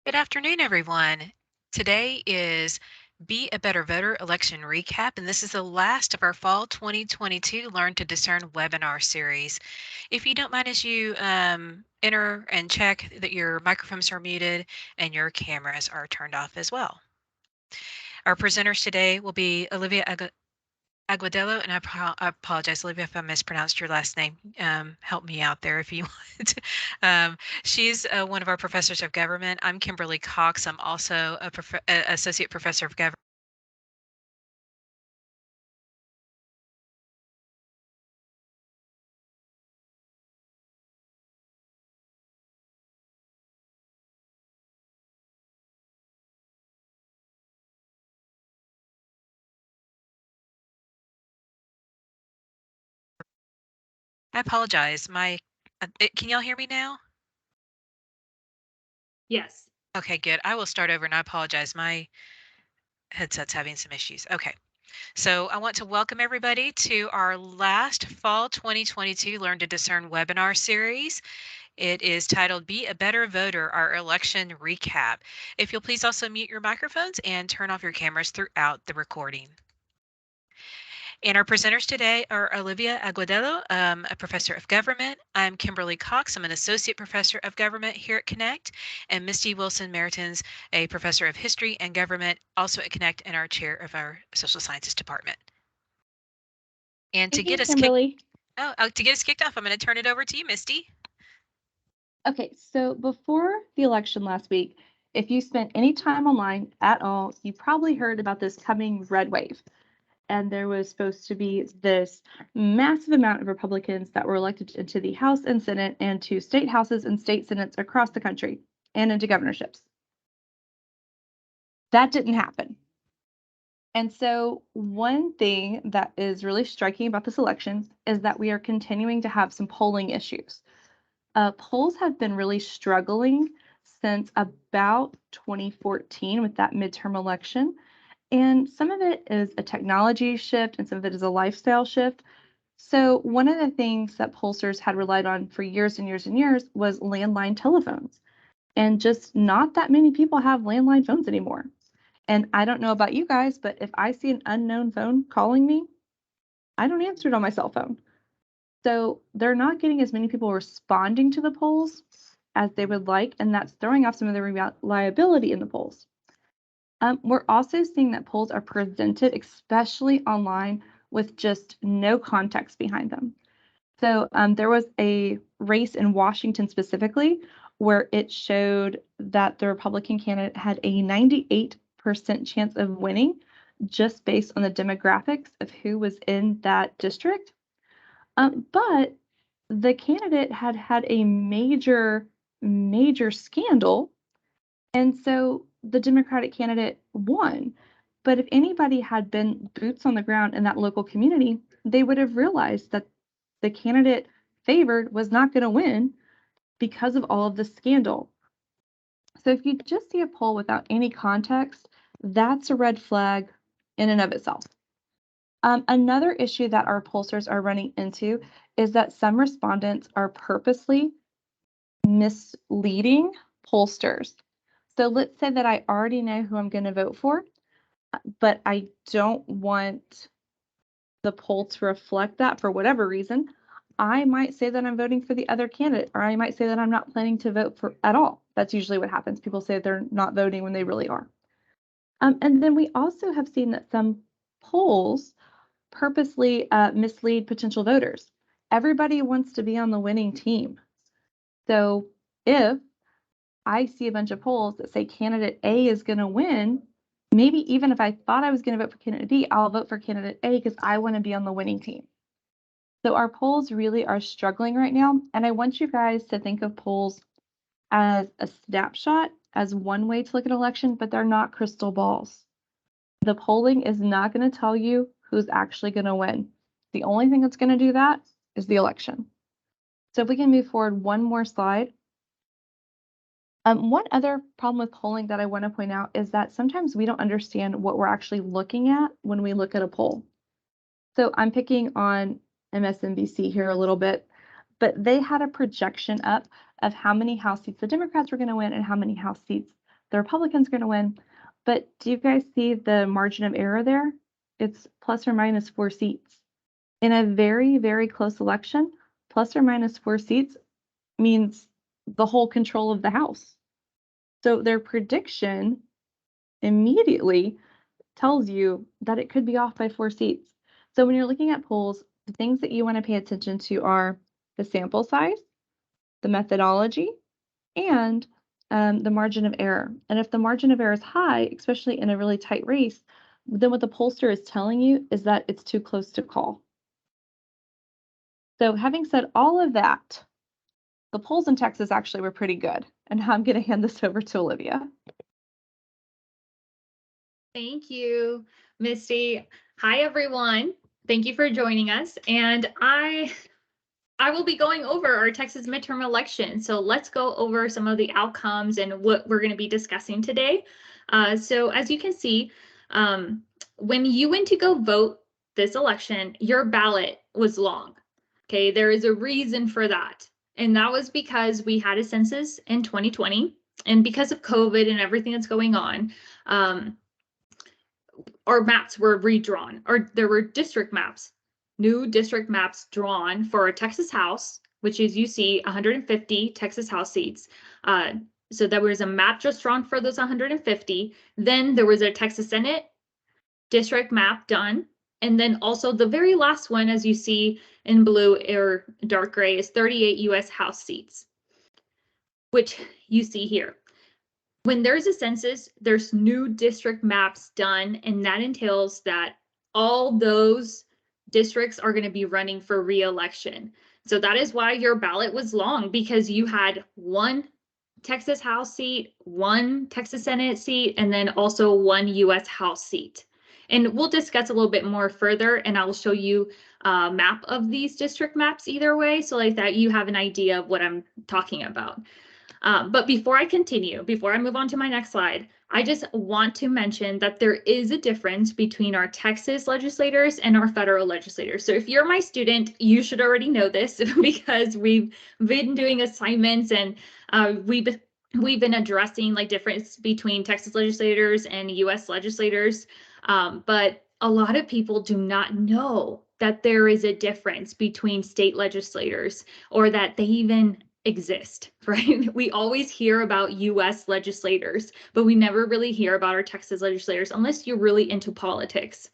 Good afternoon, everyone. Today is Be a Better Voter election recap, and this is the last of our fall 2022 Learn to Discern webinar series. If you don't mind, as you enter and check that your microphones are muted and your cameras are turned off as well. Our presenters today will be Olivia Aguadillo, and I apologize, Olivia, if I mispronounced your last name. Help me out there if you want. She's one of our professors of government. I'm Kimberly Cox. I'm also a associate professor of government. I apologize. Can y'all hear me now? Yes. Okay, good. I will start over, and I apologize. My headset's having some issues. Okay. So I want to welcome everybody to our last fall 2022 Learn to Discern webinar series. It is titled Be a Better Voter, our election recap. If you'll please also mute your microphones and turn off your cameras throughout the recording. And our presenters today are Olivia Aguadillo, a professor of government. I'm Kimberly Cox. I'm an associate professor of government here at Connect, and Misty Wilson Meritons, a professor of history and government, also at Connect and our chair of our social sciences department. And to Thank you, get us Kimberly. kicked off, I'm going to turn it over to you, Misty. Okay, so before the election last week, if you spent any time online at all, you probably heard about this coming red wave. And there was supposed to be this massive amount of Republicans that were elected into the House and Senate and to state houses and state senates across the country and into governorships. That didn't happen. And so one thing that is really striking about this election is that we are continuing to have some polling issues. Polls have been really struggling since about 2014 with that midterm election. And some of it is a technology shift and some of it is a lifestyle shift. So one of the things that pollsters had relied on for years and years and years was landline telephones. And just not that many people have landline phones anymore. And I don't know about you guys, but if I see an unknown phone calling me, I don't answer it on my cell phone. So they're not getting as many people responding to the polls as they would like, and that's throwing off some of the reliability in the polls. We're also seeing that polls are presented, especially online, with just no context behind them. So there was a race in Washington specifically where it showed that the Republican candidate had a 98% chance of winning just based on the demographics of who was in that district. But the candidate had had a major scandal, and so the Democratic candidate won. But if anybody had been boots on the ground in that local community, they would have realized that the candidate favored was not going to win because of all of the scandal. So if you just see a poll without any context, that's a red flag in and of itself. Another issue that our pollsters are running into is that some respondents are purposely misleading pollsters. So let's say that I already know who I'm going to vote for, but I don't want the poll to reflect that for whatever reason. I might say that I'm voting for the other candidate, or I might say that I'm not planning to vote for at all. That's usually what happens. People say they're not voting when they really are. And then we also have seen that some polls purposely mislead potential voters. Everybody wants to be on the winning team. So if I see a bunch of polls that say candidate A is going to win, maybe even if I thought I was going to vote for candidate B, I'll vote for candidate A because I want to be on the winning team. So our polls really are struggling right now. And I want you guys to think of polls as a snapshot, as one way to look at an election, but they're not crystal balls. The polling is not going to tell you who's actually going to win. The only thing that's going to do that is the election. So if we can move forward one more slide. One other problem with polling that I want to point out is that sometimes we don't understand what we're actually looking at when we look at a poll. So I'm picking on MSNBC here a little bit, but they had a projection up of how many House seats the Democrats were going to win and how many House seats the Republicans are going to win. But do you guys see the margin of error there? It's plus or minus 4 seats. In a very, very close election, plus or minus 4 seats means the whole control of the House. So their prediction immediately tells you that it could be off by 4 seats. So when you're looking at polls, the things that you want to pay attention to are the sample size, the methodology, and the margin of error. And if the margin of error is high, especially in a really tight race, then what the pollster is telling you is that it's too close to call. So having said all of that, the polls in Texas actually were pretty good. And now I'm going to hand this over to Olivia. Thank you, Misty. Hi, everyone. Thank you for joining us. And I will be going over our Texas midterm election. So let's go over some of the outcomes and what we're going to be discussing today. So as you can see, when you went to go vote this election, your ballot was long. Okay, there is a reason for that. And that was because we had a census in 2020. And because of COVID and everything that's going on, our maps were redrawn, or there were district maps, new district maps drawn for a Texas House, which is, you see, 150 Texas House seats. So there was a map just drawn for those 150. Then there was a Texas Senate district map done. And then also the very last one, as you see in blue or dark gray, is 38 US House seats, which you see here. When there's a census, there's new district maps done, and that entails that all those districts are going to be running for re-election. So that is why your ballot was long, because you had one Texas House seat, one Texas Senate seat, and then also one US House seat. And we'll discuss a little bit more further, and I'll show you a map of these district maps either way, so like that you have an idea of what I'm talking about. But before I continue, before I move on to my next slide, I just want to mention that there is a difference between our Texas legislators and our federal legislators. So if you're my student, you should already know this because we've been doing assignments and we've been addressing like difference between Texas legislators and US legislators. But a lot of people do not know that there is a difference between state legislators, or that they even exist, right? We always hear about US legislators, but we never really hear about our Texas legislators unless you're really into politics.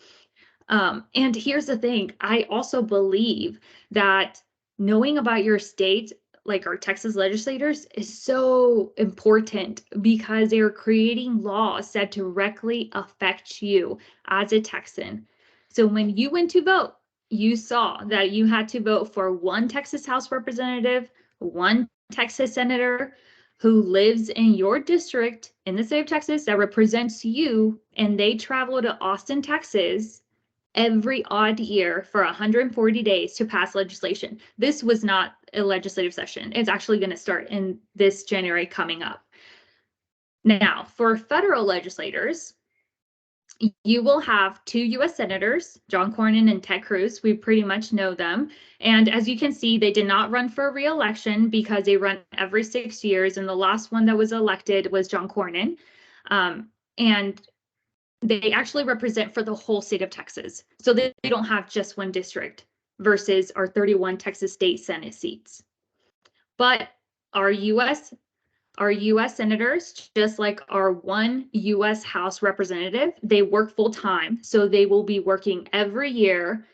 And here's the thing, I also believe that knowing about your state, like our Texas legislators, is so important because they are creating laws that directly affect you as a Texan. So when you went to vote, you saw that you had to vote for one Texas House representative, one Texas senator who lives in your district in the state of Texas that represents you, and they travel to Austin, Texas every odd year for 140 days to pass legislation. This was not a legislative session. It's actually going to start in this January coming up. Now, for federal legislators, you will have 2 US senators, John Cornyn and Ted Cruz. We pretty much know them. And as you can see, they did not run for re-election because they run every 6 years. And the last one that was elected was John Cornyn. And they actually represent for the whole state of Texas. So they don't have just one district versus our 31 Texas state Senate seats. But our US senators, just like our one US House representative, they work full time. So they will be working every year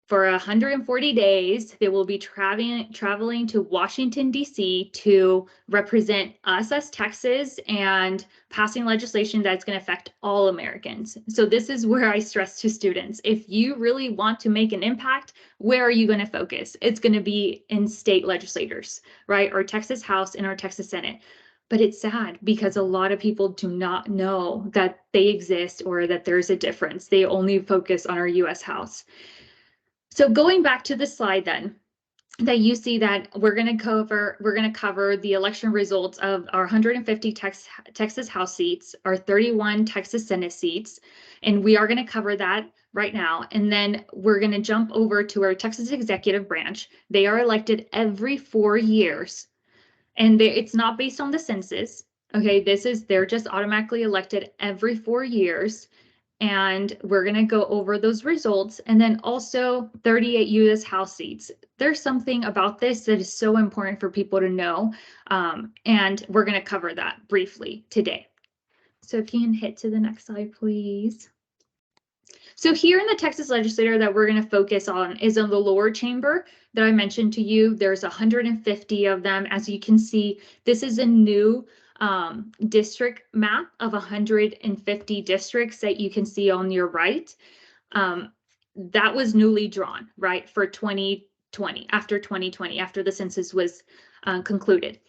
for 140 days. They will be traveling to Washington, D.C. to represent us as Texas and passing legislation that's going to affect all Americans. So this is where I stress to students, if you really want to make an impact, where are you going to focus? It's going to be in state legislators, right? Our Texas House and our Texas Senate. But it's sad because a lot of people do not know that they exist or that there's a difference. They only focus on our US House. So going back to the slide then, that you see that we're going to cover the election results of our 150 Texas House seats, our 31 Texas Senate seats, and we are going to cover that right now. And then we're going to jump over to our Texas executive branch. They are elected every 4 years, and it's not based on the census. Okay, they're just automatically elected every 4 years. And we're going to go over those results. And then also 38 U.S. House seats. There's something about this that is so important for people to know. And we're going to cover that briefly today. So if you can hit to the next slide, please. So here in the Texas legislature that we're going to focus on is in the lower chamber that I mentioned to you. There's 150 of them. As you can see, this is a new district map of 150 districts that you can see on your right. That was newly drawn, right, for 2020, after 2020, after the census was concluded.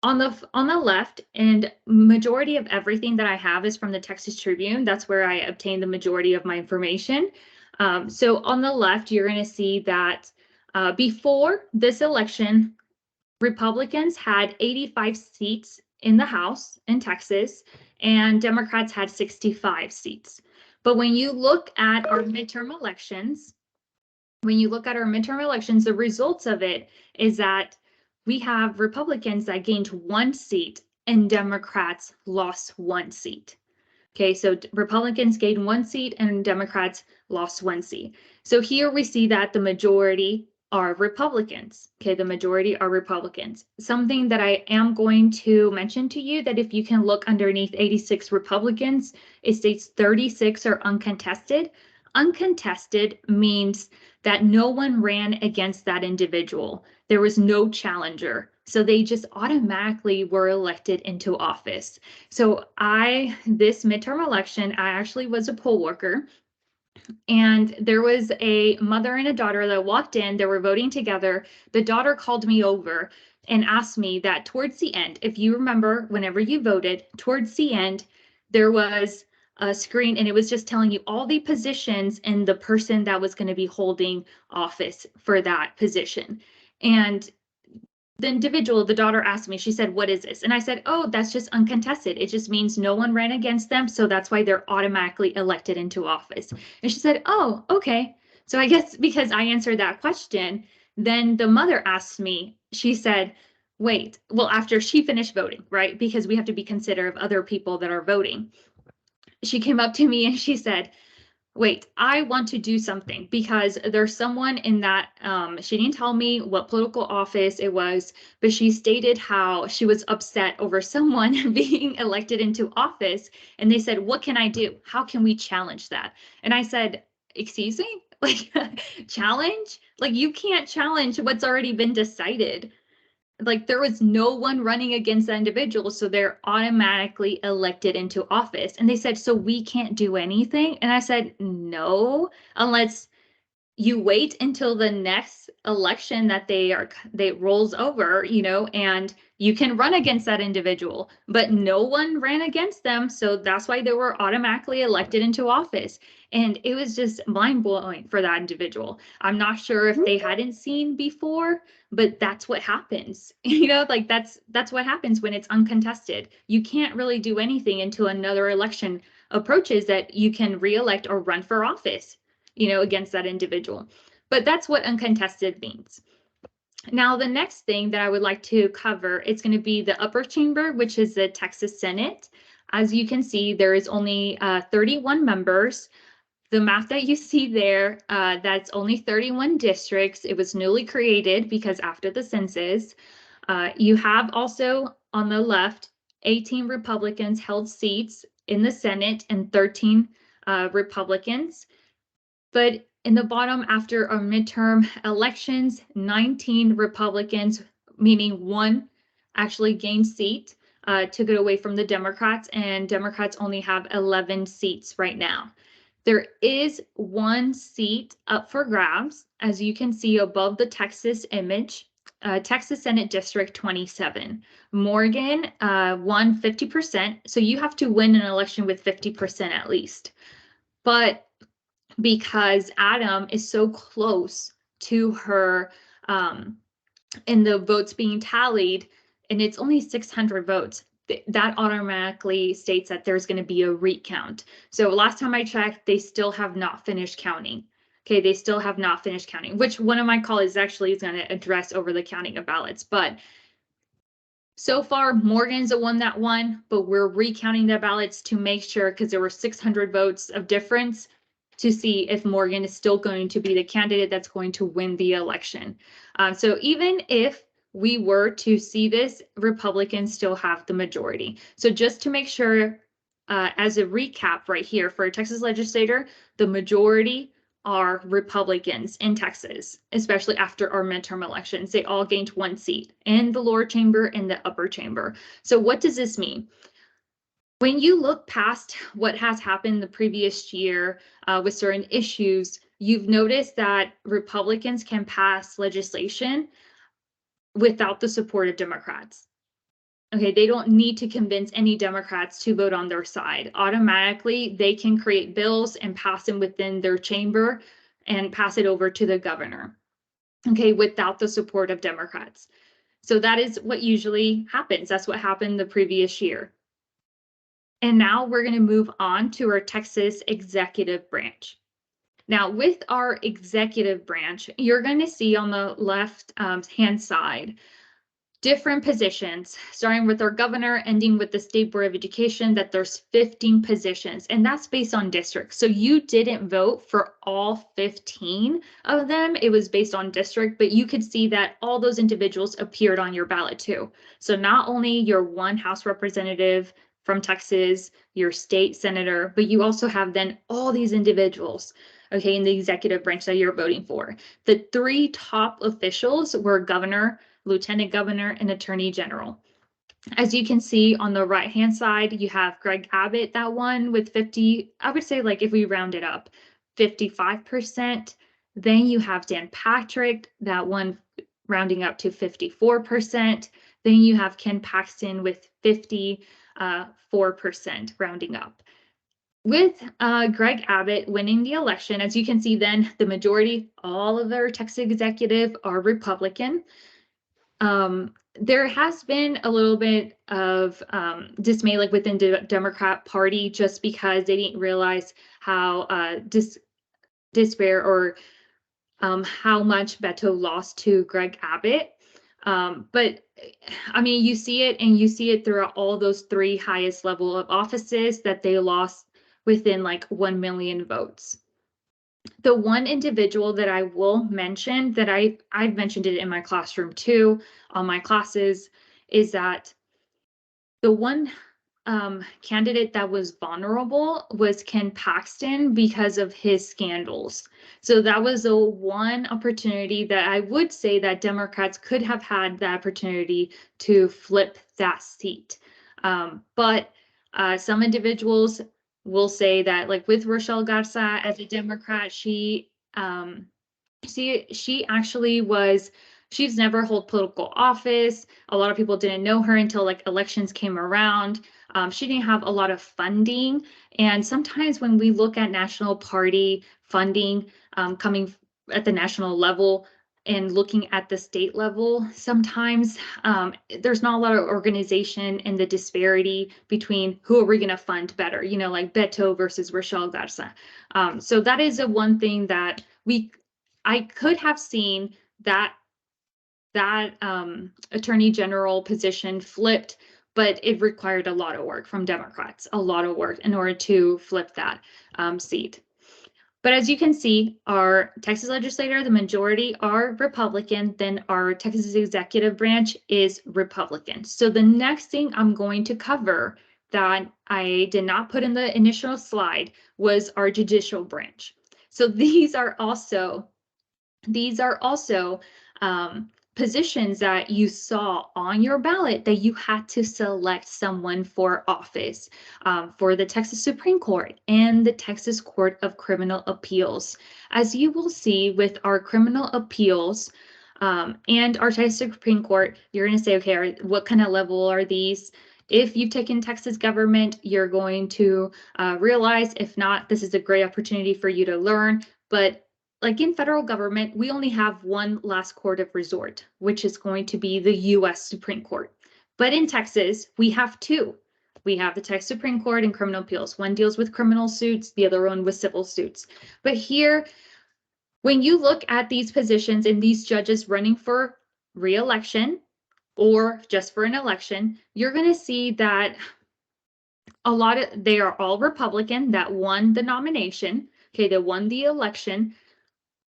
On the left, and majority of everything that I have is from the Texas Tribune. That's where I obtained the majority of my information. So on the left, you're going to see that before this election, Republicans had 85 seats in the House in Texas, and Democrats had 65 seats. But when you look at our midterm elections, the results of it is that we have Republicans that gained 1 seat and Democrats lost 1 seat. Okay, so Republicans gained 1 seat and Democrats lost 1 seat. So here we see that the majority are Republicans. Okay, the majority are Republicans. Something that I am going to mention to you, that if you can look underneath 86 Republicans, it states 36 are uncontested. Uncontested means that no one ran against that individual. There was no challenger. So they just automatically were elected into office. So this midterm election, I actually was a poll worker. And there was a mother and a daughter that walked in, they were voting together. The daughter called me over and asked me that towards the end, if you remember, whenever you voted, towards the end, there was a screen and it was just telling you all the positions and the person that was going to be holding office for that position. And the daughter asked me, she said, "What is this?" And I said, "Oh, that's just uncontested. It just means no one ran against them. So that's why they're automatically elected into office." And she said, "Oh, okay." So I guess because I answered that question, then the mother asked me, she said, "Wait, well, after she finished voting, right? Because we have to be considerate of other people that are voting." She came up to me and she said, "Wait, I want to do something," because there's someone in that, she didn't tell me what political office it was, but she stated how she was upset over someone being elected into office. And they said, "What can I do? How can we challenge that?" And I said, "Excuse me? Like, challenge? Like, you can't challenge what's already been decided." Like, there was no one running against that individual, so they're automatically elected into office. And they said, "So we can't do anything?" And I said, "No, unless you wait until the next election that they rolls over, and you can run against that individual." But no one ran against them, so that's why they were automatically elected into office. And it was just mind-blowing for that individual. I'm not sure if they hadn't seen before, but that's what happens. Like, that's what happens when it's uncontested. You can't really do anything until another election approaches that you can re-elect or run for office, against that individual. But that's what uncontested means. Now, the next thing that I would like to cover, it's going to be the upper chamber, which is the Texas Senate. As you can see, there is only 31 members. The map that you see there, that's only 31 districts. It was newly created because after the census. You have also on the left, 18 Republicans held seats in the Senate and 13 Republicans. But in the bottom, after our midterm elections, 19 Republicans, meaning 1 actually gained seat, took it away from the Democrats, and Democrats only have 11 seats right now. There is 1 seat up for grabs, as you can see above the Texas image, Texas Senate District 27. Morgan won 50%, so you have to win an election with 50% at least. But because Adam is so close to her in the votes being tallied, and it's only 600 votes, that automatically states that there's going to be a recount. So last time I checked, they still have not finished counting. Okay, they still have not finished counting, which one of my colleagues actually is going to address over the counting of ballots. But So far, Morgan's the one that won, but we're recounting the ballots to make sure, because there were 600 votes of difference, to see if Morgan is still going to be the candidate that's going to win the election. So even if we were to see this, Republicans still have the majority. So just to make sure, as a recap right here for a Texas legislator, the majority are Republicans in Texas, especially after our midterm elections. They all gained 1 seat in the lower chamber and the upper chamber. So what does this mean? When you look past what has happened the previous year with certain issues, you've noticed that Republicans can pass legislation without the support of Democrats. Okay, they don't need to convince any Democrats to vote on their side. Automatically, they can create bills and pass them within their chamber and pass it over to the governor, okay, without the support of Democrats. So that is what usually happens. That's what happened the previous year. And now we're going to move on to our Texas executive branch. Now, with our executive branch, you're going to see on the left hand side different positions, starting with our governor, ending with the State Board of Education, that there's 15 positions, and that's based on district. So you didn't vote for all 15 of them. It was based on district, but you could see that all those individuals appeared on your ballot too. So not only your one House representative from Texas, your state senator, but you also have then all these individuals, okay, in the executive branch that you're voting for. The 3 top officials were governor, lieutenant governor, and attorney general. As you can see on the right hand side, you have Greg Abbott that won with 50, I would say, like if we round it up, 55%. Then you have Dan Patrick that won rounding up to 54%. Then you have Ken Paxton with 54% rounding up. With Greg Abbott winning the election, as you can see, then the majority, all of our Texas executive are Republican. There has been a little bit of dismay, like within the Democrat Party, just because they didn't realize how despair or how much Beto lost to Greg Abbott. But I mean, you see it, and you see it throughout all those 3 highest level of offices that they lost within like 1 million votes. The one individual that I will mention, that I've mentioned it in my classroom too, on my classes, is that the one candidate that was vulnerable was Ken Paxton because of his scandals. So that was the one opportunity that I would say that Democrats could have had the opportunity to flip that seat. But some individuals will say that, like with Rochelle Garza as a Democrat, she actually was, she's never held political office. A lot of people didn't know her until like elections came around. She didn't have a lot of funding. And sometimes when we look at national party funding coming at the national level and looking at the state level, sometimes there's not a lot of organization and the disparity between who are we going to fund better, you know, like Beto versus Rochelle Garza. So that is a one thing that I could have seen that attorney general position flipped, but it required a lot of work from Democrats, a lot of work in order to flip that seat. But as you can see, our Texas legislator, the majority are Republican, then our Texas executive branch is Republican. So the next thing I'm going to cover that I did not put in the initial slide was our judicial branch. So these are also positions that you saw on your ballot that you had to select someone for office for the Texas Supreme Court and the Texas Court of Criminal Appeals. As you will see with our criminal appeals and our Texas Supreme Court, you're going to say, okay, what kind of level are these? If you've taken Texas government, you're going to realize, if not, this is a great opportunity for you to learn. But like in federal government, we only have one last court of resort, which is going to be the U.S. Supreme Court. But in Texas, we have 2. We have the Texas Supreme Court and criminal appeals. One deals with criminal suits, the other one with civil suits. But here, when you look at these positions and these judges running for re-election, or just for an election, you're going to see that they are all Republican that won the nomination. Okay, they won the election.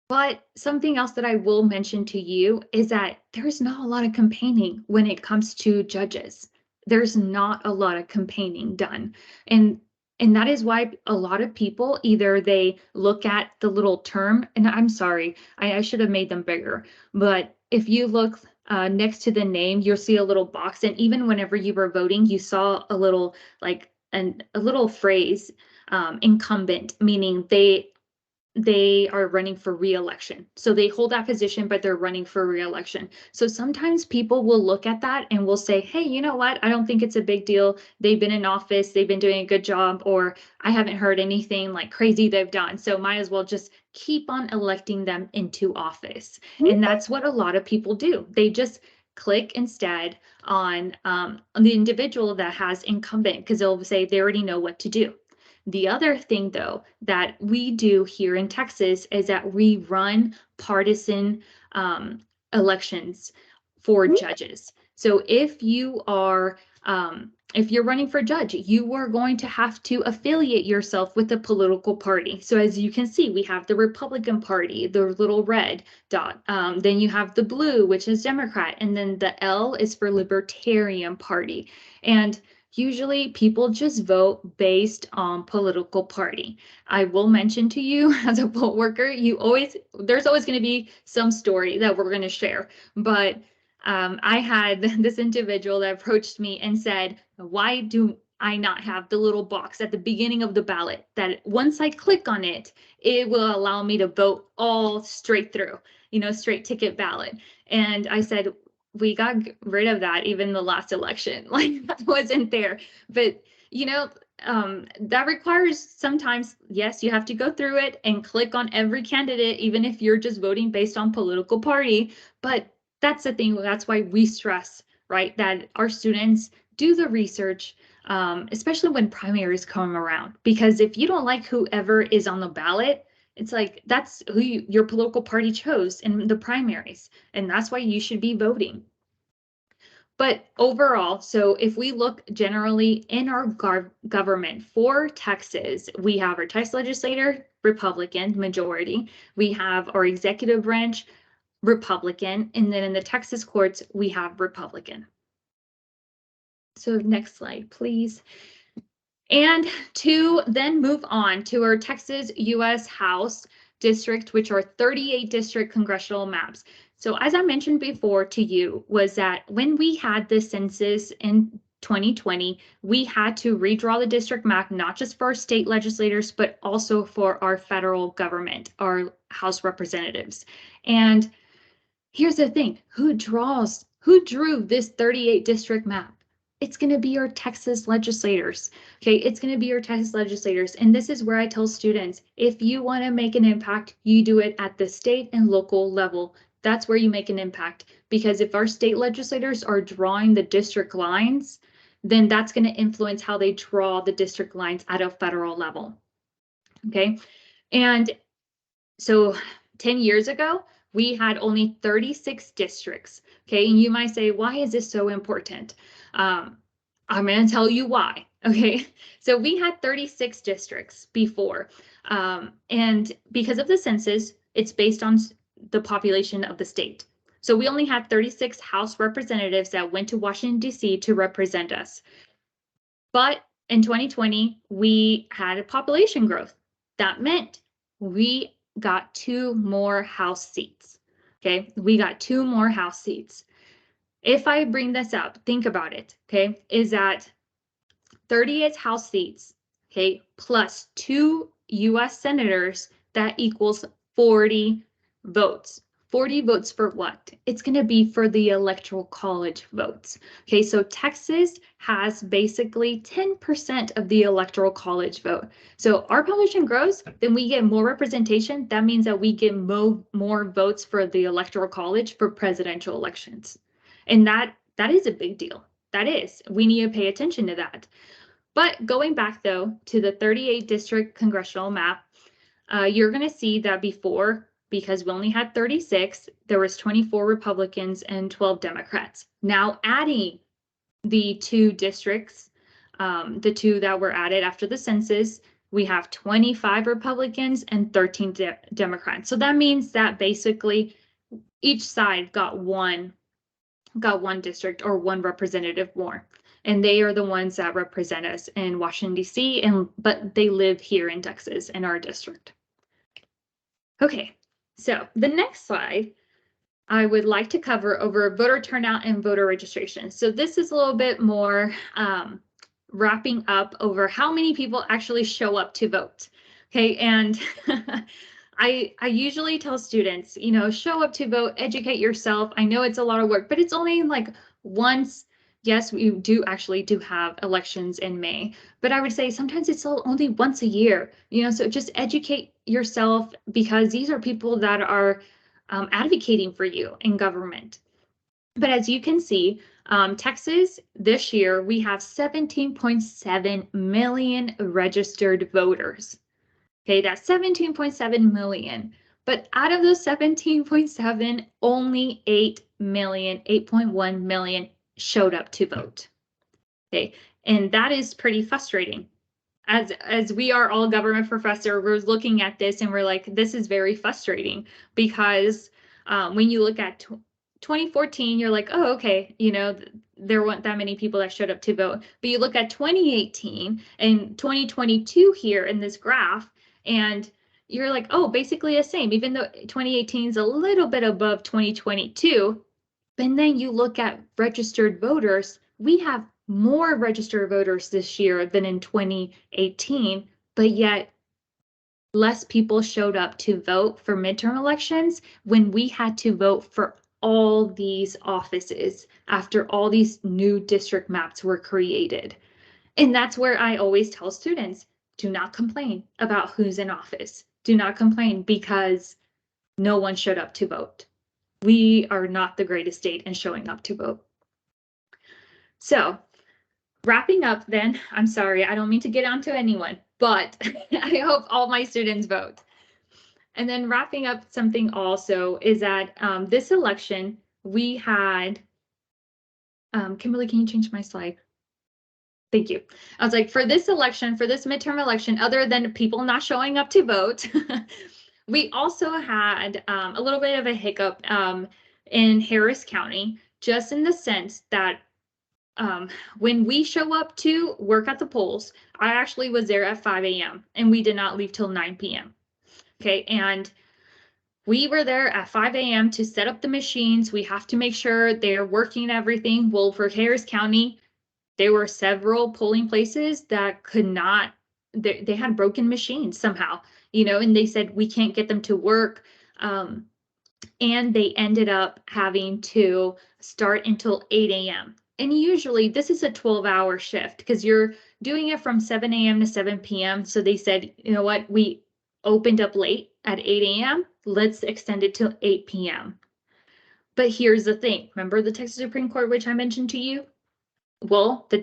But something else that I will mention to you is that there's not a lot of campaigning when it comes to judges. There's not a lot of campaigning done. And that is why a lot of people either they look at the little term, and I'm sorry, I should have made them bigger. But if you look next to the name, you'll see a little box. And even whenever you were voting, you saw a little a little phrase, incumbent, meaning they are running for re-election. So they hold that position, but they're running for re-election. So sometimes people will look at that and will say, hey, you know what? I don't think it's a big deal. They've been in office, they've been doing a good job, or I haven't heard anything like crazy they've done. So might as well just keep on electing them into office. And that's what a lot of people do. They just click instead on the individual that has incumbent because they'll say they already know what to do. The other thing, though, that we do here in Texas is that we run partisan elections for judges. So if you are if you're running for judge, you are going to have to affiliate yourself with a political party. So as you can see, we have the Republican Party, the little red dot. Then you have the blue, which is Democrat, and then the L is for Libertarian Party. And usually people just vote based on political party. I will mention to you as a poll worker, there's always going to be some story that we're going to share. But I had this individual that approached me and said, why do I not have the little box at the beginning of the ballot that once I click on it, it will allow me to vote all straight through, straight ticket ballot. And I said, we got rid of that even the last election. Like that wasn't there. But that requires sometimes, yes, you have to go through it and click on every candidate, even if you're just voting based on political party. But that's the thing. That's why we stress, right, that our students do the research, especially when primaries come around. Because if you don't like whoever is on the ballot, it's like that's who your political party chose in the primaries, and that's why you should be voting. But overall, so if we look generally in our government for Texas, we have our Texas legislator, Republican majority. We have our executive branch, Republican, and then in the Texas courts, we have Republican. So next slide, please. And to then move on to our Texas U.S. House district, which are 38 district congressional maps. So as I mentioned before to you, was that when we had the census in 2020, we had to redraw the district map, not just for our state legislators, but also for our federal government, our House representatives. And here's the thing, who drew this 38 district map? It's going to be our Texas legislators. Okay, it's going to be your Texas legislators. And this is where I tell students, if you want to make an impact, you do it at the state and local level. That's where you make an impact. Because if our state legislators are drawing the district lines, then that's going to influence how they draw the district lines at a federal level. Okay, and so 10 years ago, we had only 36 districts. Okay, and you might say, why is this so important? I'm going to tell you why. Okay, so we had 36 districts before, and because of the census, it's based on the population of the state. So we only had 36 House representatives that went to Washington, D.C. to represent us. But in 2020, we had a population growth. That meant we got 2 more House seats. Okay, we got 2 more House seats. If I bring this up, think about it, okay, is that 38 House seats, okay, plus 2 US senators, that equals 40 votes. 40 votes for what? It's going to be for the electoral college votes. Okay, so Texas has basically 10% of the electoral college vote. So our population grows, then we get more representation. That means that we get more votes for the electoral college for presidential elections. And that is a big deal. That is. We need to pay attention to that. But going back, though, to the 38 district congressional map, you're going to see that before because we only had 36, there was 24 Republicans and 12 Democrats. Now adding the two districts, the two that were added after the census, we have 25 Republicans and 13 Democrats. So that means that basically each side got one district or one representative more. And they are the ones that represent us in Washington, D.C., but they live here in Texas in our district. Okay, so the next slide I would like to cover over voter turnout and voter registration. So this is a little bit more wrapping up over how many people actually show up to vote. Okay, and I usually tell students, you know, show up to vote, educate yourself. I know it's a lot of work, but it's only like once. Yes, we do have elections in May, but I would say sometimes it's only once a year, you know, so just educate yourself because these are people that are advocating for you in government. But as you can see, Texas this year, we have 17.7 million registered voters. Okay, that's 17.7 million. But out of those 17.7, only 8.1 million showed up to vote. Okay, and that is pretty frustrating. As we are all government professor, we're looking at this and we're like, this is very frustrating because when you look at 2014, you're like, oh, okay, you know, there weren't that many people that showed up to vote. But you look at 2018 and 2022 here in this graph, and you're like, oh, basically the same, even though 2018 is a little bit above 2022. And then you look at registered voters, we have more registered voters this year than in 2018, but yet less people showed up to vote for midterm elections when we had to vote for all these offices after all these new district maps were created. And that's where I always tell students, do not complain about who's in office. Do not complain because no one showed up to vote. We are not the greatest state in showing up to vote. So wrapping up then, I'm sorry, I don't mean to get onto anyone, but I hope all my students vote. And then wrapping up something also is that this election, we had, Kimberly, can you change my slide? Thank you. I was like, for this election, for this midterm election, other than people not showing up to vote, we also had a little bit of a hiccup in Harris County, just in the sense that when we show up to work at the polls, I actually was there at 5 a.m. and we did not leave till 9 p.m. Okay, and we were there at 5 a.m. to set up the machines. We have to make sure they're working everything. Well, for Harris County, there were several polling places that could not, they had broken machines somehow, you know, and they said we can't get them to work. And they ended up having to start until 8 a.m. And usually this is a 12-hour shift because you're doing it from 7 a.m. to 7 p.m. So they said, you know what, we opened up late at 8 a.m. Let's extend it till 8 p.m. But here's the thing. Remember the Texas Supreme Court, which I mentioned to you? Well, the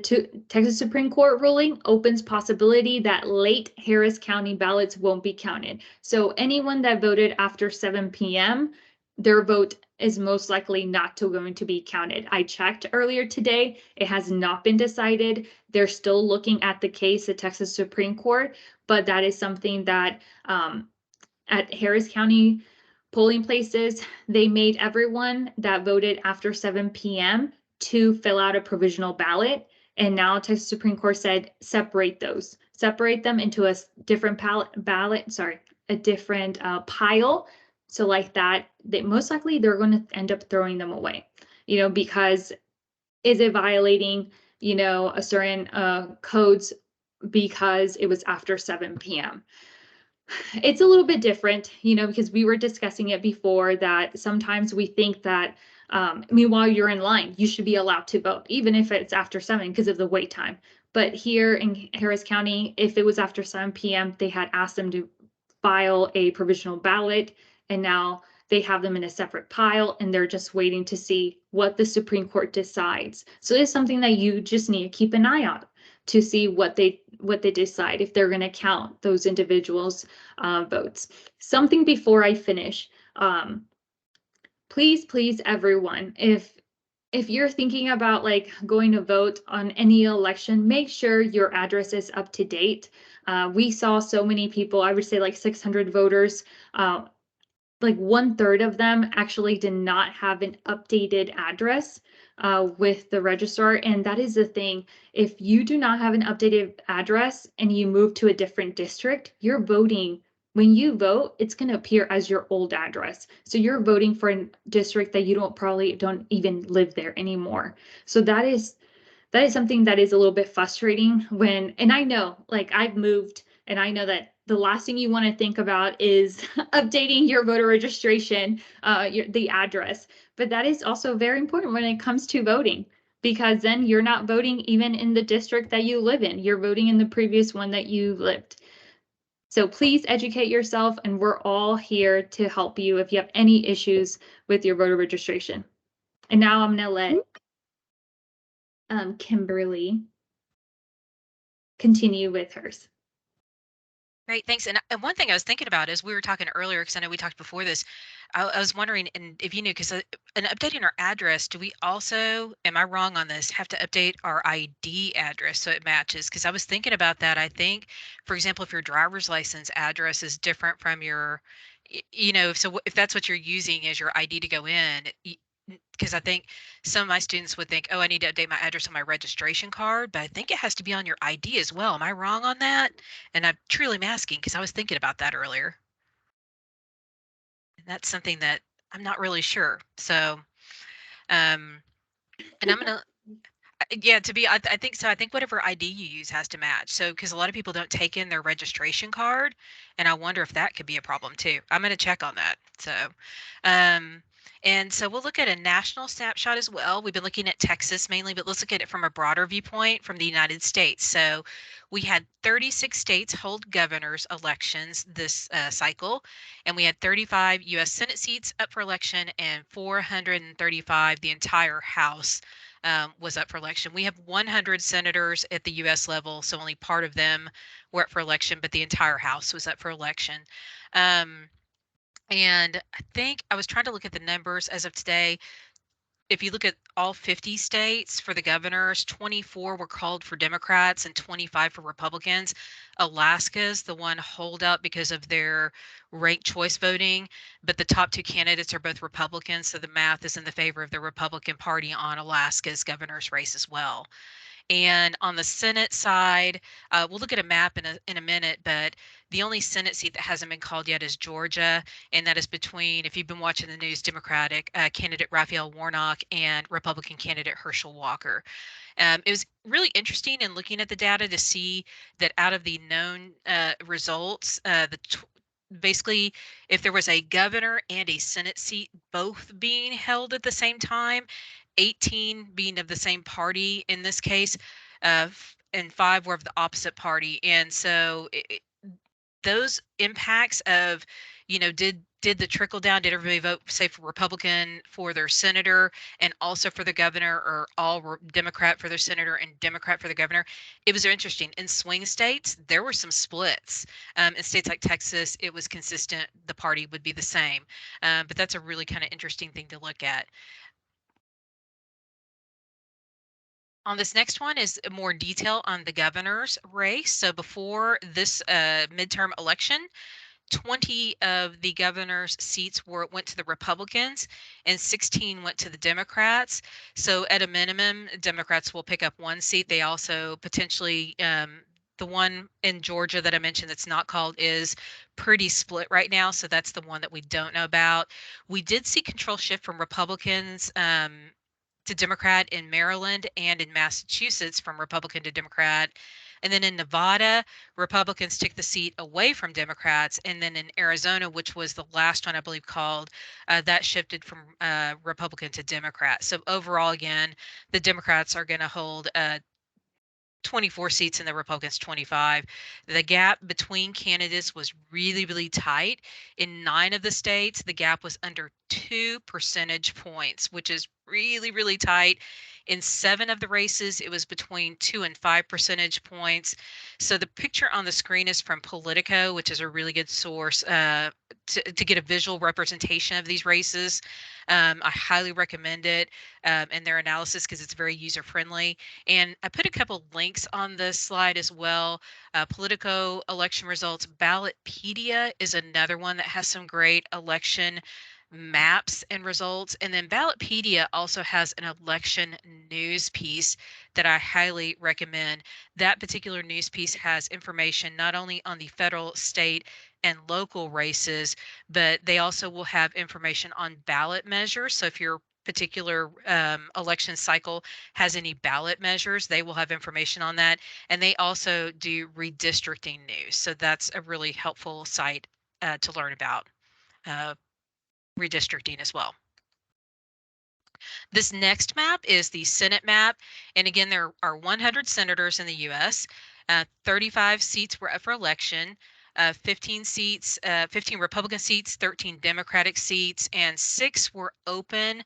Texas Supreme Court ruling opens possibility that late Harris County ballots won't be counted. So anyone that voted after 7 p.m., their vote is most likely not going to be counted. I checked earlier today. It has not been decided. They're still looking at the case, the Texas Supreme Court, but that is something that at Harris County polling places, they made everyone that voted after 7 p.m. to fill out a provisional ballot. And now Texas Supreme Court said, separate them into a different a different pile. So like that, most likely they're going to end up throwing them away, you know, because is it violating, you know, a certain codes because it was after 7 p.m. It's a little bit different, you know, because we were discussing it before that sometimes we think that, while you're in line, you should be allowed to vote, even if it's after 7 because of the wait time. But here in Harris County, if it was after 7 p.m., they had asked them to file a provisional ballot, and now they have them in a separate pile, and they're just waiting to see what the Supreme Court decides. So it's something that you just need to keep an eye on to see what they decide, if they're going to count those individuals' votes. Something before I finish, Please, everyone, if you're thinking about like going to vote on any election, make sure your address is up to date. We saw so many people, I would say like 600 voters, like 1/3 of them actually did not have an updated address with the registrar. And that is the thing. If you do not have an updated address and you move to a different district, you're voting. When you vote, it's going to appear as your old address. So you're voting for a district that you probably don't even live there anymore. So that is something that is a little bit frustrating when, and I know, like I've moved and I know that the last thing you want to think about is updating your voter registration, the address. But that is also very important when it comes to voting, because then you're not voting even in the district that you live in. You're voting in the previous one that you lived. So please educate yourself, and we're all here to help you if you have any issues with your voter registration. And now I'm going to let Kimberly continue with hers. Great, thanks. And one thing I was thinking about is we were talking earlier, because I know we talked before this. I was wondering, and if you knew, because in updating our address, do we also, am I wrong on this, have to update our ID address so it matches? Because I was thinking about that. I think, for example, if your driver's license address is different from your, so if that's what you're using as your ID to go in, because I think some of my students would think, oh, I need to update my address on my registration card, but I think it has to be on your ID as well. Am I wrong on that? And I'm truly asking because I was thinking about that earlier. And that's something that I'm not really sure. So, and I'm gonna, yeah, I think so. I think whatever ID you use has to match. So, because a lot of people don't take in their registration card, and I wonder if that could be a problem too. I'm gonna check on that. So, um, and so we'll look at a national snapshot as well. We've been looking at Texas mainly, but let's look at it from a broader viewpoint from the United States. So we had 36 states hold governors elections this cycle, and we had 35 U.S. Senate seats up for election and 435, the entire House was up for election. We have 100 senators at the U.S. level, so only part of them were up for election, but the entire House was up for election. Um, and I think I was trying to look at the numbers as of today. If you look at all 50 states for the governors, 24 were called for Democrats and 25 for Republicans. Alaska's the one holdout because of their ranked choice voting, but the top two candidates are both Republicans, so the math is in the favor of the Republican Party on Alaska's governor's race as well. And on the Senate side, we'll look at a map in a minute, but the only Senate seat that hasn't been called yet is Georgia, and that is between, if you've been watching the news, Democratic candidate Raphael Warnock and Republican candidate Herschel Walker. It was really interesting in looking at the data to see that out of the known results, basically, if there was a governor and a Senate seat both being held at the same time, 18 being of the same party in this case, and 5 were of the opposite party. And so those impacts of, did the trickle down, did everybody vote, say, for Republican for their senator and also for the governor, or all Democrat for their senator and Democrat for the governor? It was interesting. In swing states, there were some splits. In states like Texas, it was consistent. The party would be the same. But that's a really kind of interesting thing to look at. On this next one is more detail on the governor's race. So before this midterm election, 20 of the governor's seats went to the Republicans and 16 went to the Democrats. So at a minimum, Democrats will pick up one seat. They also potentially, the one in Georgia that I mentioned that's not called is pretty split right now. So that's the one that we don't know about. We did see control shift from Republicans to Democrat in Maryland, and in Massachusetts from Republican to Democrat. And then in Nevada, Republicans took the seat away from Democrats. And then in Arizona, which was the last one I believe called, that shifted from Republican to Democrat. So overall, again, the Democrats are going to hold 24 seats and the Republicans 25. The gap between candidates was really, really tight. In 9 of the states, the gap was under 2 percentage points, which is really, really tight. In 7 of the races, it was between 2 and 5 percentage points. So the picture on the screen is from Politico, which is a really good source to get a visual representation of these races. I highly recommend it and their analysis because it's very user friendly. And I put a couple links on this slide as well. Politico election results. Ballotpedia is another one that has some great election maps and results. And then Ballotpedia also has an election news piece that I highly recommend. That particular news piece has information not only on the federal, state, and local races, but they also will have information on ballot measures. So if your particular election cycle has any ballot measures, they will have information on that. And they also do redistricting news. So that's a really helpful site to learn about uh, redistricting as well. This next map is the Senate map. And again, there are 100 senators in the US. 35 seats were up for election. 15 seats, 15 Republican seats, 13 Democratic seats, and 6 were open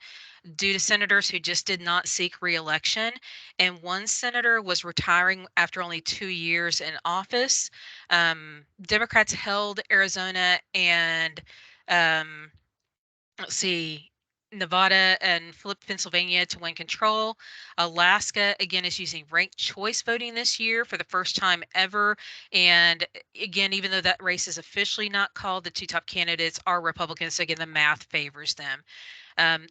due to senators who just did not seek reelection. And one senator was retiring after only 2 years in office. Democrats held Arizona and um, let's see, Nevada and flipped Pennsylvania to win control. Alaska, again, is using ranked choice voting this year for the first time ever. And again, even though that race is officially not called, the two top candidates are Republicans. So again, the math favors them.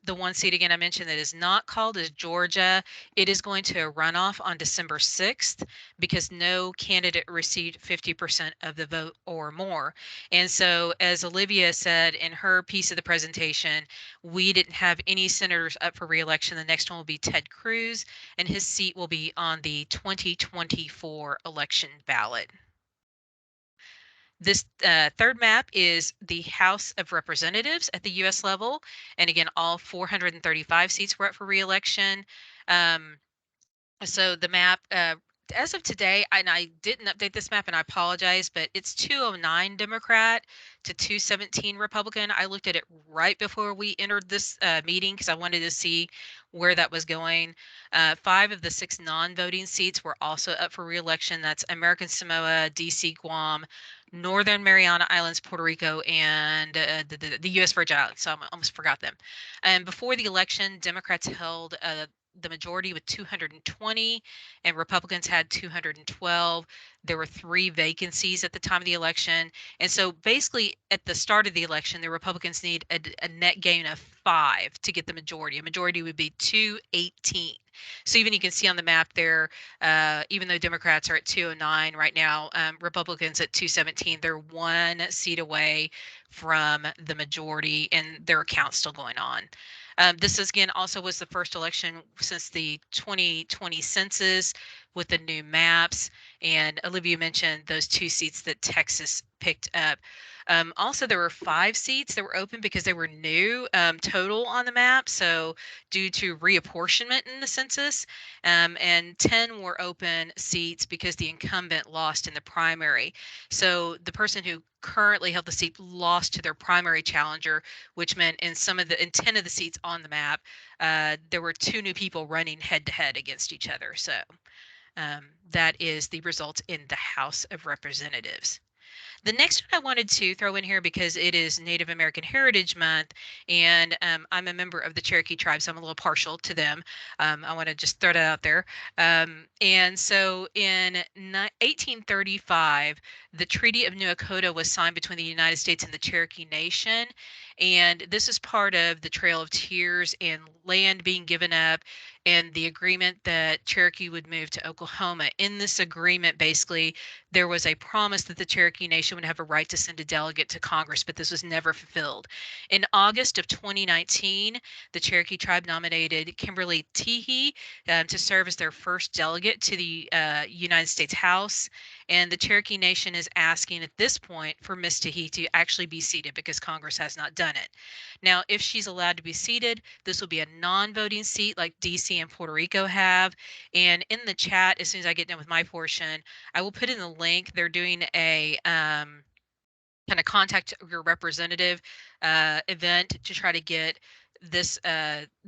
The one seat again I mentioned that is not called is Georgia. It is going to a runoff on December 6th because no candidate received 50% of the vote or more. And so, as Olivia said in her piece of the presentation, we didn't have any senators up for reelection. The next one will be Ted Cruz, and his seat will be on the 2024 election ballot. This third map is the House of Representatives at the U.S. level. And again, all 435 seats were up for reelection. Um, so the map, as of today, and I didn't update this map and I apologize, but it's 209 Democrat to 217 Republican. I looked at it right before we entered this meeting because I wanted to see where that was going. 5 of the 6 non-voting seats were also up for reelection. That's American Samoa, DC, Guam, Northern Mariana Islands, Puerto Rico, and the U.S. Virgin Islands. So I almost forgot them. And before the election, Democrats held the majority with 220 and Republicans had 212. There were 3 vacancies at the time of the election. And so basically at the start of the election, the Republicans need a net gain of 5 to get the majority. A majority would be 218. So even you can see on the map there, even though Democrats are at 209 right now, Republicans at 217, they're 1 seat away from the majority and their count's still going on. This is, again, also was the first election since the 2020 census with the new maps. And Olivia mentioned those 2 seats that Texas picked up. Also, there were 5 seats that were open because they were new total on the map. So due to reapportionment in the census, and 10 were open seats because the incumbent lost in the primary. So the person who currently held the seat lost to their primary challenger, which meant in 10 of the seats on the map, there were 2 new people running head to head against each other. So that is the result in the House of Representatives. The next one I wanted to throw in here because it is Native American Heritage Month, and I'm a member of the Cherokee tribe, so I'm a little partial to them. I want to just throw that out there. And so in 1835, the Treaty of New Echota was signed between the United States and the Cherokee Nation. And this is part of the Trail of Tears and land being given up and the agreement that Cherokee would move to Oklahoma. In this agreement, basically, there was a promise that the Cherokee Nation would have a right to send a delegate to Congress, but this was never fulfilled. In August of 2019, the Cherokee tribe nominated Kimberly Teehee to serve as their first delegate to the United States House. And the Cherokee Nation is asking at this point for Miss Teehee to actually be seated because Congress has not done it. Now, if she's allowed to be seated, this will be a non-voting seat like DC and Puerto Rico have. And in the chat, as soon as I get done with my portion, I will put in the link. They're doing a kind of contact your representative event to try to get this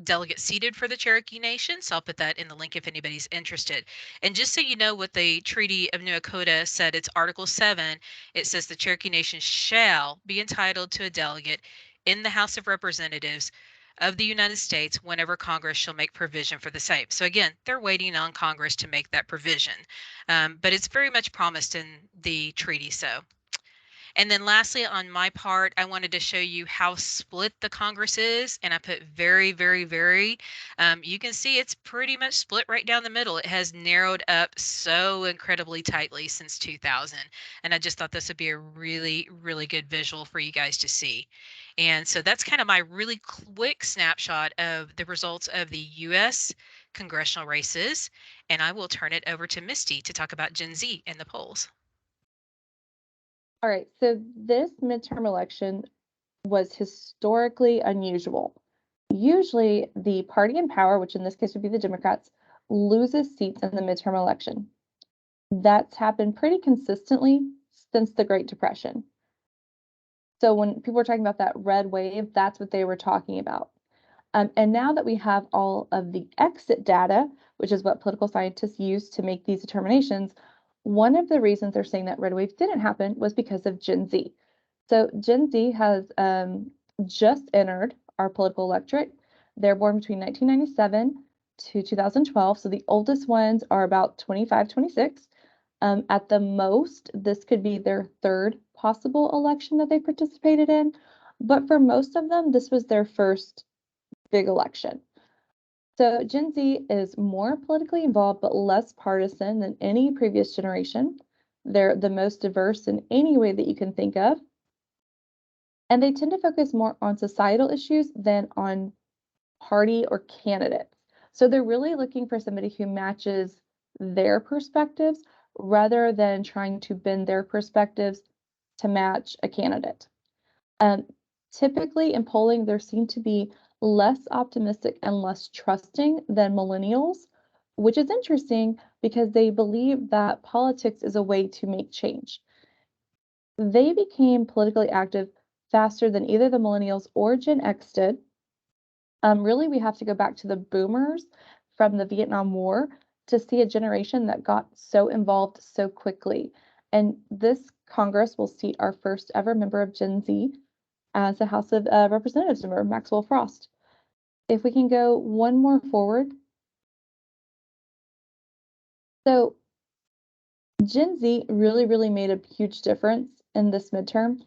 delegate seated for the Cherokee Nation. So I'll put that in the link if anybody's interested. And just so you know what the Treaty of New Dakota said, it's Article 7. It says the Cherokee Nation shall be entitled to a delegate in the House of Representatives of the United States whenever Congress shall make provision for the same. So again, they're waiting on Congress to make that provision. But it's very much promised in the treaty. So and then lastly, on my part, I wanted to show you how split the Congress is, and I put very, very, very. You can see it's pretty much split right down the middle. It has narrowed up so incredibly tightly since 2000, and I just thought this would be a really, really good visual for you guys to see. And so that's kind of my really quick snapshot of the results of the U.S. congressional races, and I will turn it over to Misty to talk about Gen Z and the polls. All right, so this midterm election was historically unusual. Usually, the party in power, which in this case would be the Democrats, loses seats in the midterm election. That's happened pretty consistently since the Great Depression. So when people were talking about that red wave, that's what they were talking about. And now that we have all of the exit data, which is what political scientists use to make these determinations, one of the reasons they're saying that red wave didn't happen was because of Gen Z. So Gen Z has just entered our political electorate. They're born between 1997 to 2012. So the oldest ones are about 25, 26. At the most, this could be their third possible election that they participated in. But for most of them, this was their first big election. So Gen Z is more politically involved but less partisan than any previous generation. They're the most diverse in any way that you can think of. And they tend to focus more on societal issues than on party or candidates. So they're really looking for somebody who matches their perspectives rather than trying to bend their perspectives to match a candidate. Um, Typically in polling, there seem to be less optimistic and less trusting than millennials, which is interesting because they believe that politics is a way to make change. They became politically active faster than either the millennials or Gen X did. Really, we have to go back to the boomers from the Vietnam War to see a generation that got so involved so quickly. And this Congress will seat our first ever member of Gen Z as a House of Representatives member, Maxwell Frost. If we can go one more forward. So Gen Z really made a huge difference in this midterm.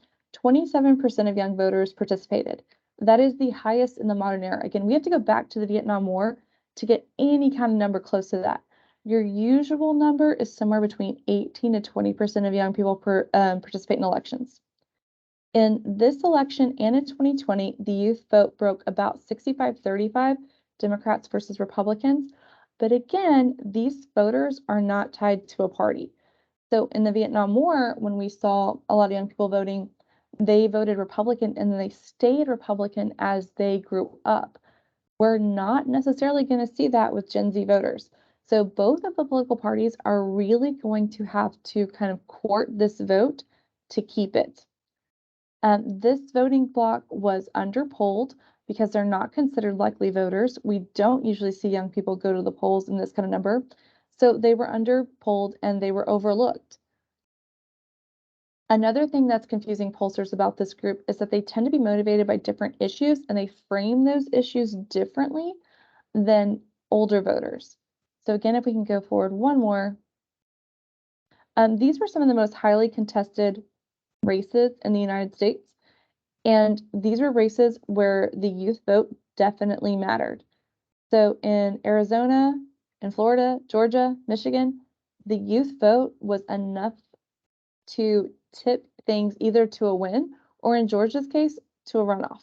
27% of young voters participated. That is the highest in the modern era. Again, we have to go back to the Vietnam War to get any kind of number close to that. Your usual number is somewhere between 18 to 20% of young people participate in elections. In this election and in 2020, the youth vote broke about 65-35, Democrats versus Republicans. But again, these voters are not tied to a party. So in the Vietnam War, when we saw a lot of young people voting, they voted Republican and then they stayed Republican as they grew up. We're not necessarily going to see that with Gen Z voters. So both of the political parties are really going to have to kind of court this vote to keep it. This voting bloc was underpolled because they're not considered likely voters. We don't usually see young people go to the polls in this kind of number. So they were underpolled and they were overlooked. Another thing that's confusing pollsters about this group is that they tend to be motivated by different issues and they frame those issues differently than older voters. So again, if we can go forward one more, these were some of the most highly contested races in the United States. And these were races where the youth vote definitely mattered. So in Arizona, in Florida, Georgia, Michigan, the youth vote was enough to tip things either to a win or in Georgia's case, to a runoff.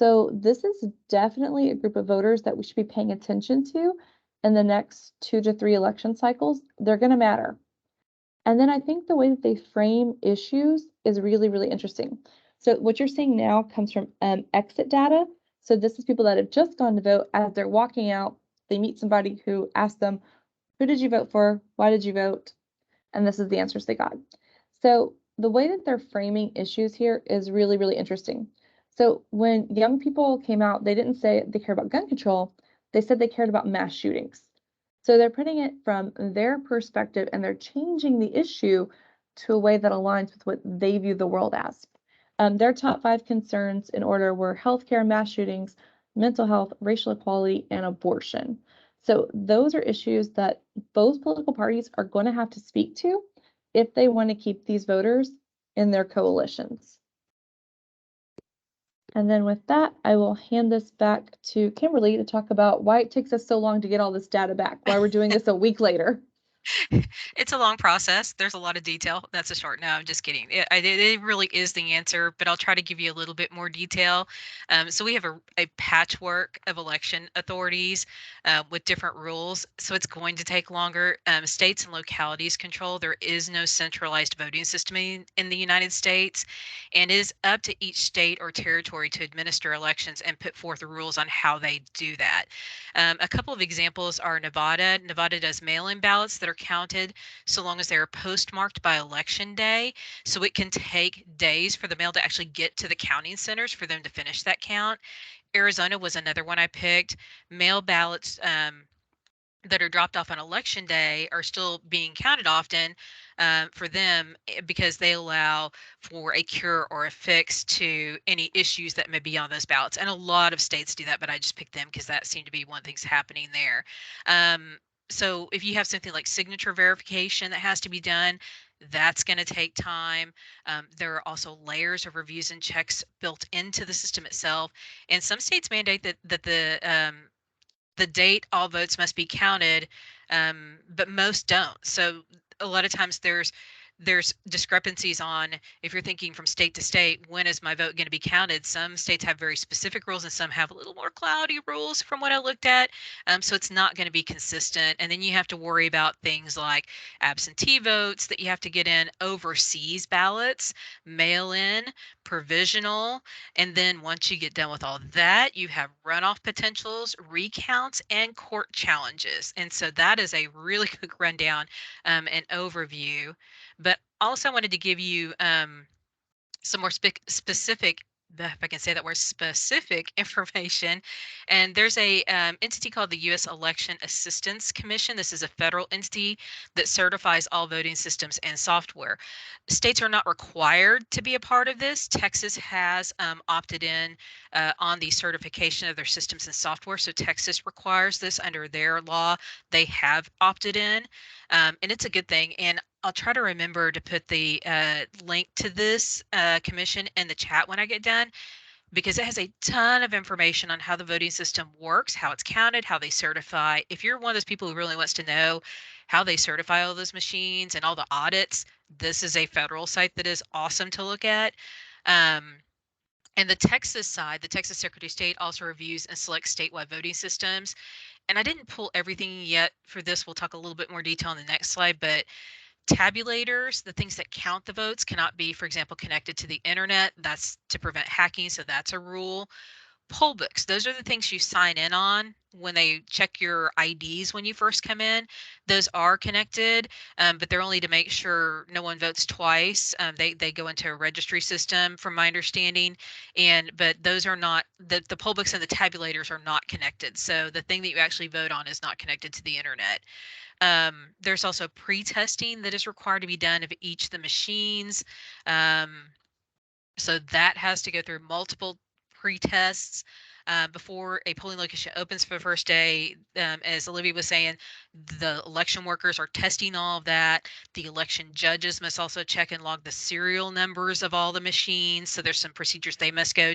So this is definitely a group of voters that we should be paying attention to in the next 2 to 3 election cycles. They're going to matter. And then I think the way that they frame issues is really interesting. So what you're seeing now comes from exit data. So this is people that have just gone to vote. As they're walking out, they meet somebody who asks them, who did you vote for? Why did you vote? And this is the answers they got. So the way that they're framing issues here is really interesting. So when young people came out, they didn't say they care about gun control, they said they cared about mass shootings. So they're putting it from their perspective and they're changing the issue to a way that aligns with what they view the world as. Their top 5 concerns in order were healthcare, mass shootings, mental health, racial equality, and abortion. So those are issues that both political parties are going to have to speak to if they want to keep these voters in their coalitions. And then with that, I will hand this back to Kimberly to talk about why it takes us so long to get all this data back, why we're doing this a week later. It's a long process. There's a lot of detail. That's a short. No, I'm just kidding. It really is the answer, but I'll try to give you a little bit more detail. So we have a patchwork of election authorities with different rules. So it's going to take longer. States and localities control. There is no centralized voting system in the United States, and it is up to each state or territory to administer elections and put forth the rules on how they do that. A couple of examples are Nevada. Nevada does mail-in ballots that are counted so long as they are postmarked by election day. So it can take days for the mail to actually get to the counting centers for them to finish that count. Arizona was another one I picked. Mail ballots that are dropped off on election day are still being counted often for them because they allow for a cure or a fix to any issues that may be on those ballots. And a lot of states do that, but I just picked them because that seemed to be one thing's happening there. So if you have something like signature verification that has to be done, that's going to take time. There are also layers of reviews and checks built into the system itself. And some states mandate that the date all votes must be counted, but most don't. So a lot of times there's discrepancies on if you're thinking from state to state, when is my vote going to be counted? Some states have very specific rules and some have a little more cloudy rules from what I looked at. So it's not going to be consistent. And then you have to worry about things like absentee votes that you have to get in, overseas ballots, mail in, provisional. And then once you get done with all that, you have runoff potentials, recounts, and court challenges. And so that is a really quick rundown and overview. But also I wanted to give you some more specific, if I can say that word, specific information. And there's a entity called the U.S. Election Assistance Commission. This is a federal entity that certifies all voting systems and software. States are not required to be a part of this. Texas has opted in on the certification of their systems and software. So Texas requires this under their law. They have opted in, and it's a good thing. And I'll try to remember to put the link to this commission in the chat when I get done, because it has a ton of information on how the voting system works, how it's counted, how they certify. If you're one of those people who really wants to know how they certify all those machines and all the audits, this is a federal site that is awesome to look at. And the Texas side, the Texas Secretary of State also reviews and selects statewide voting systems. And I didn't pull everything yet for this. We'll talk a little bit more detail on the next slide, but tabulators, the things that count the votes, cannot be, for example, connected to the internet. That's to prevent hacking, so that's a rule. Poll books, those are the things you sign in on when they check your IDs when you first come in. Those are connected, but they're only to make sure no one votes twice. They go into a registry system, from my understanding, but those are not, the poll books and the tabulators are not connected. So the thing that you actually vote on is not connected to the internet. There's also pre-testing that is required to be done of each of the machines. So that has to go through multiple pre-tests before a polling location opens for the first day. As Olivia was saying, the election workers are testing all of that. The election judges must also check and log the serial numbers of all the machines. So there's some procedures they must go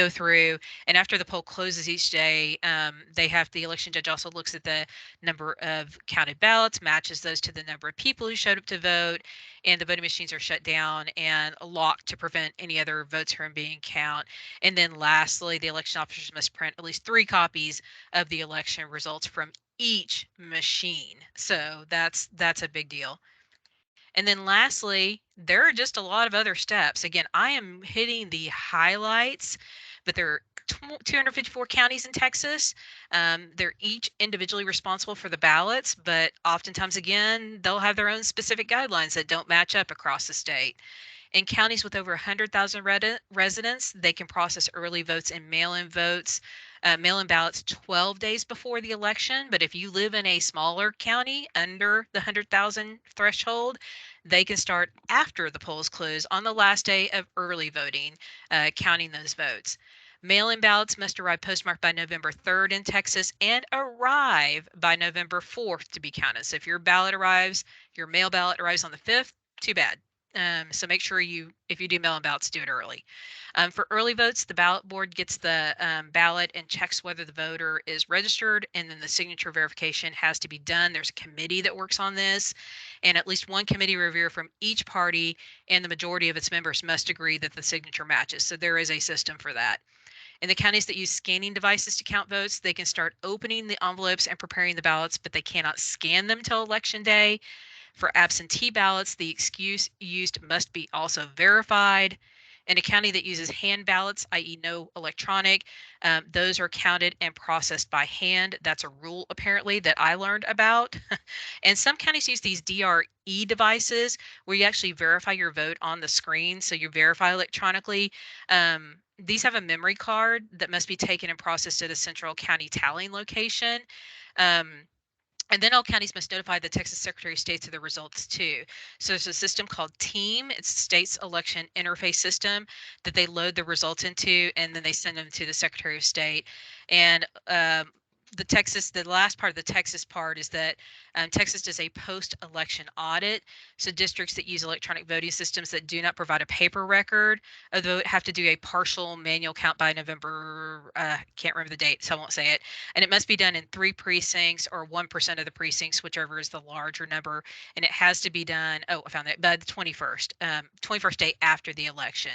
through. And after the poll closes each day, the election judge also looks at the number of counted ballots, matches those to the number of people who showed up to vote, and the voting machines are shut down and locked to prevent any other votes from being counted. And then lastly, the election officers must print at least 3 copies of the election results from each machine. So that's a big deal. And then lastly, there are just a lot of other steps. Again, I am hitting the highlights, but there are 254 counties in Texas. They're each individually responsible for the ballots, but oftentimes, again, they'll have their own specific guidelines that don't match up across the state. In counties with over 100,000 residents, they can process early votes and mail-in votes, mail-in ballots 12 days before the election. But if you live in a smaller county under the 100,000 threshold, they can start after the polls close on the last day of early voting, counting those votes. Mail-in ballots must arrive postmarked by November 3rd in Texas and arrive by November 4th to be counted. So if your mail ballot arrives on the 5th, too bad. So make sure if you do mail-in ballots, do it early. For early votes, the ballot board gets the ballot and checks whether the voter is registered, and then the signature verification has to be done. There's a committee that works on this, and at least one committee reviewer from each party and the majority of its members must agree that the signature matches. So there is a system for that. In the counties that use scanning devices to count votes, they can start opening the envelopes and preparing the ballots, but they cannot scan them till election day. For absentee ballots, the excuse used must be also verified. In a county that uses hand ballots, i.e., no electronic, those are counted and processed by hand. That's a rule, apparently, that I learned about. And some counties use these DRE devices where you actually verify your vote on the screen. So you verify electronically. These have a memory card that must be taken and processed at a central county tallying location. And then all counties must notify the Texas Secretary of State of the results too. So there's a system called TEAM. It's the state's election interface system that they load the results into, and then they send them to the Secretary of State. And the last part of the Texas part is that Texas does a post-election audit. So districts that use electronic voting systems that do not provide a paper record of the vote have to do a partial manual count by November. Can't remember the date, so I won't say it. And it must be done in 3 precincts or 1% of the precincts, whichever is the larger number. And it has to be done. Oh, I found that by the 21st, 21st day after the election.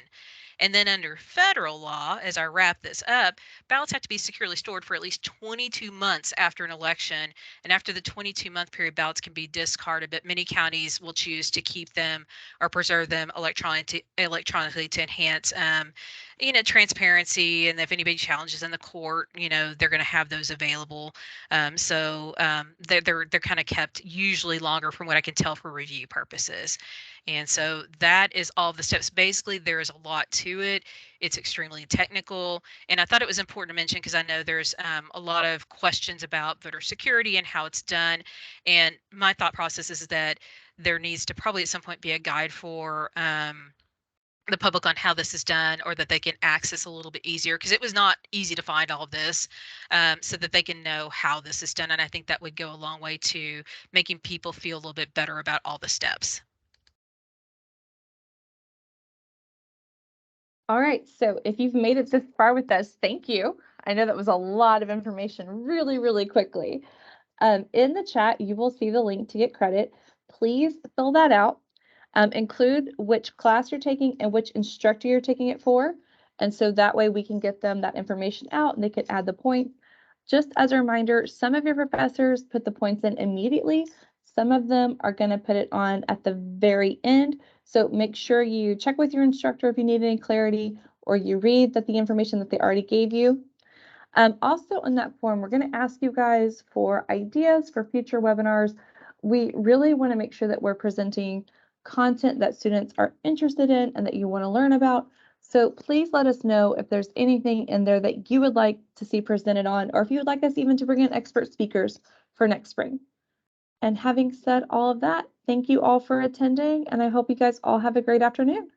And then under federal law, as I wrap this up, ballots have to be securely stored for at least 22 months after an election. And after the 22-month period, ballots can be discarded, but many counties will choose to keep them or preserve them electronically to enhance, transparency. And if anybody challenges in the court, they're going to have those available. They're kind of kept usually longer, from what I can tell, for review purposes. And so that is all the steps. Basically, there is a lot to it. It's extremely technical. And I thought it was important to mention because I know there's a lot of questions about voter security and how it's done. And my thought process is that there needs to probably at some point be a guide for the public on how this is done, or that they can access a little bit easier, because it was not easy to find all of this, so that they can know how this is done. And I think that would go a long way to making people feel a little bit better about all the steps. All right, so if you've made it this far with us, thank you. I know that was a lot of information really, really quickly. In the chat, you will see the link to get credit. Please fill that out. Include which class you're taking and which instructor you're taking it for. And so that way we can get them that information out and they can add the points. Just as a reminder, some of your professors put the points in immediately. Some of them are going to put it on at the very end. So make sure you check with your instructor if you need any clarity, or you read the information that they already gave you. Also in that form, we're going to ask you guys for ideas for future webinars. We really want to make sure that we're presenting content that students are interested in and that you want to learn about. So please let us know if there's anything in there that you would like to see presented on, or if you would like us even to bring in expert speakers for next spring. And having said all of that, thank you all for attending, and I hope you guys all have a great afternoon.